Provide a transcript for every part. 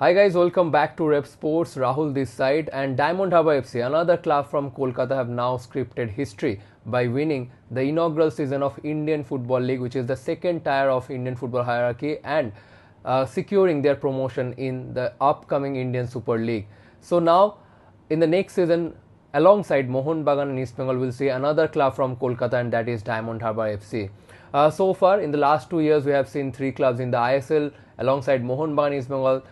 Hi guys, welcome back to Revsportz. Rahul this side, and Diamond Harbour FC, another club from Kolkata, have now scripted history by winning the inaugural season of Indian Football League, which is the second tier of Indian football hierarchy, and securing their promotion in the upcoming Indian Super League. So now, in the next season, alongside Mohun Bagan and East Bengal, we'll see another club from Kolkata, and that is Diamond Harbour FC. So far, in the last 2 years, we have seen 3 clubs in the ISL. Alongside Mohun Bagan East Bengal,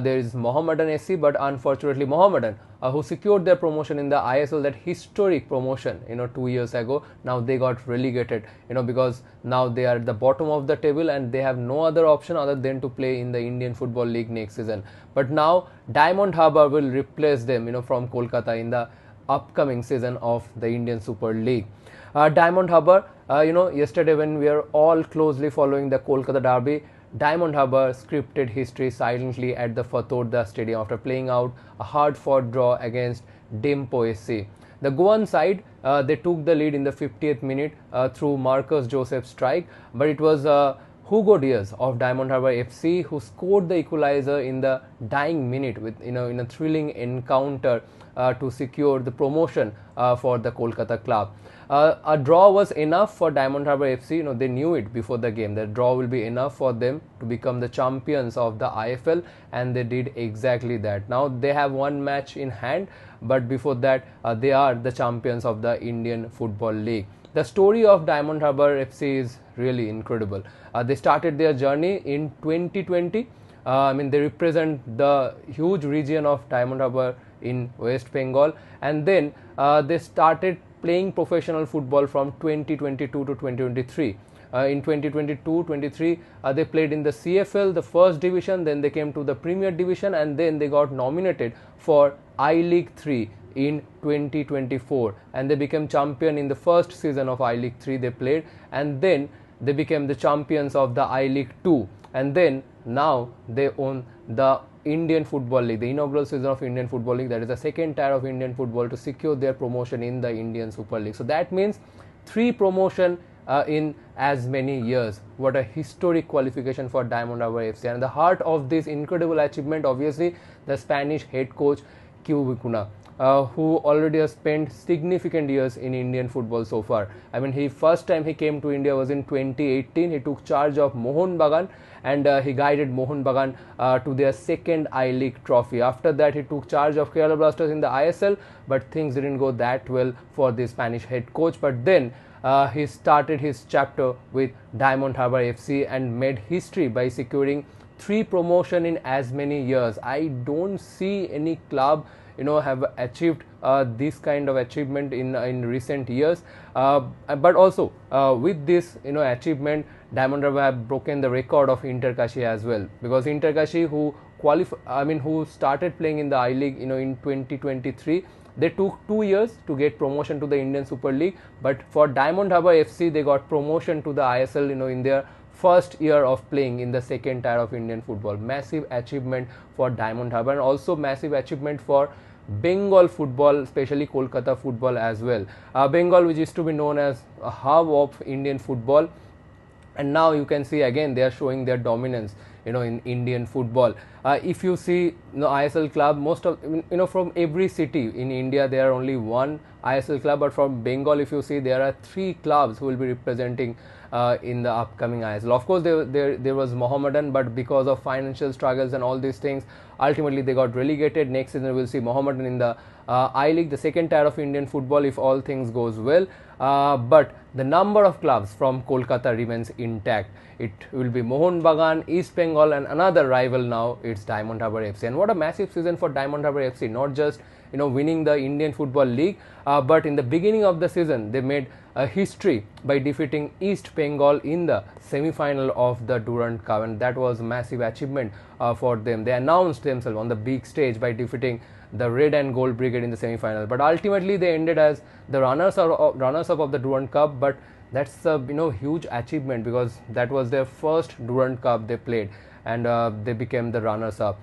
there is Mohammedan SC, but unfortunately Mohammedan, who secured their promotion in the ISL, that historic promotion, 2 years ago. Now they got relegated, because now they are at the bottom of the table and they have no other option other than to play in the Indian Football League next season. But now Diamond Harbour will replace them, from Kolkata in the upcoming season of the Indian Super League. Diamond Harbour, yesterday when we are all closely following the Kolkata derby, Diamond Harbour scripted history silently at the Fatorda Stadium after playing out a hard-fought draw against Dempo SC. The Goan side, they took the lead in the 50th minute through Marcus Joseph's strike, but it was Hugo Diaz of Diamond Harbour FC who scored the equalizer in the dying minute with in a thrilling encounter to secure the promotion for the Kolkata club. A draw was enough for Diamond Harbour FC. They knew it before the game. The draw will be enough for them to become the champions of the IFL, and they did exactly that. Now they have one match in hand, but before that, they are the champions of the Indian Football League. The story of Diamond Harbour FC is really incredible. They started their journey in 2020. They represent the huge region of Diamond Harbour in West Bengal, and then they started playing professional football from 2022 to 2023. In 2022-23, they played in the CFL, the first division, then they came to the Premier Division, and then they got nominated for I-League 3 in 2024, and they became champion in the first season of I-League 3 they played, and then they became the champions of the I-League 2, and then now they own the Indian Football League, the inaugural season of Indian Football League, that is the second tier of Indian football, to secure their promotion in the Indian Super League. So that means 3 promotion in as many years. What a historic qualification for Diamond Harbour FC. And the heart of this incredible achievement, obviously, the Spanish head coach Kibu Vicuna, who already has spent significant years in Indian football so far. First time he came to India was in 2018. He took charge of Mohun Bagan, and he guided Mohun Bagan to their second I-League trophy. After that, he took charge of Kerala Blasters in the ISL, but things didn't go that well for the Spanish head coach. But then he started his chapter with Diamond Harbour FC and made history by securing 3 promotion in as many years. I don't see any club have achieved this kind of achievement in recent years, but also with this achievement, Diamond Harbour have broken the record of Interkashi as well, because Interkashi, who started playing in the I-League in 2023, they took 2 years to get promotion to the Indian Super League, but for Diamond Harbour FC, they got promotion to the ISL in their first year of playing in the second tier of Indian football. Massive achievement for Diamond Harbour, and also massive achievement for Bengal football, especially Kolkata football as well. Bengal, which used to be known as a hub of Indian football, and now you can see again they are showing their dominance in Indian football. If you see ISL club, most of from every city in India there are only one ISL club, but from Bengal, if you see, there are 3 clubs who will be representing in the upcoming ISL. Of course, there was Mohammedan, but because of financial struggles and all these things, ultimately they got relegated. Next season we'll see Mohammedan in the I-League, the second tier of Indian football, if all things goes well. But the number of clubs from Kolkata remains intact. It will be Mohun Bagan, East Bengal, and another rival now, it's Diamond Harbour FC. And what a massive season for Diamond Harbour FC, not just winning the Indian Football League, but in the beginning of the season they made a history by defeating East Bengal in the semi-final of the Durand Cup, and that was a massive achievement for them. They announced themselves on the big stage by defeating the Red and Gold Brigade in the semi-final, but ultimately they ended as the runners-up of the Durand Cup. But that's a huge achievement, because that was their first Durand Cup they played, and they became the runners-up.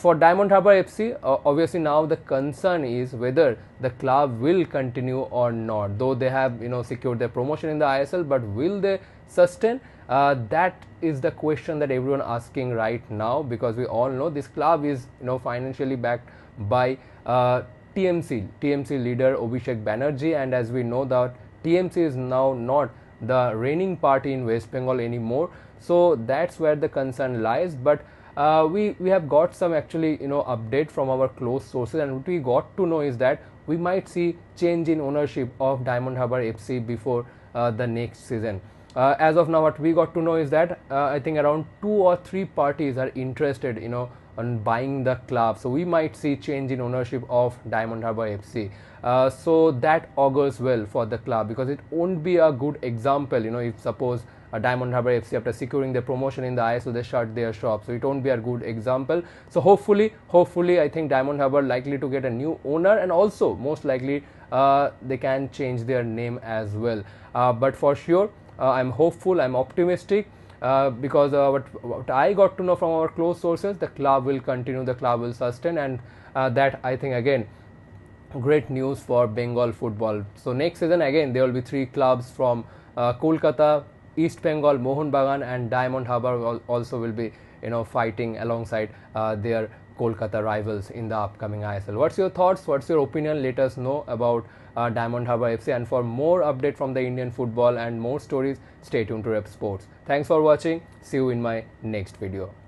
for Diamond Harbour FC, obviously now the concern is whether the club will continue or not. Though they have secured their promotion in the ISL, but will they sustain? That is the question that everyone asking right now, because we all know this club is financially backed by TMC leader Abhishek Banerjee, and as we know that TMC is now not the reigning party in West Bengal anymore. So that's where the concern lies. But we have got some actually update from our close sources, and what we got to know is that we might see change in ownership of Diamond Harbour FC before the next season. As of now, what we got to know is that I think around 2 or 3 parties are interested on buying the club, so we might see change in ownership of Diamond Harbour FC. So that augurs well for the club, because it won't be a good example if suppose Diamond Harbour FC, after securing the promotion in the ISL, they shut their shop. So it won't be a good example. So hopefully I think Diamond Harbour likely to get a new owner, and also most likely they can change their name as well. But for sure, I'm hopeful, I'm optimistic, because what I got to know from our close sources, the club will continue, the club will sustain, and that I think again great news for Bengal football. So next season again there will be 3 clubs from Kolkata, East Bengal, Mohun Bagan, and Diamond Harbour also will be fighting alongside their Kolkata rivals in the upcoming ISL. What's your thoughts? What's your opinion? Let us know about Diamond Harbour FC, and for more update from the Indian football and more stories, stay tuned to Revsportz. Thanks for watching. See you in my next video.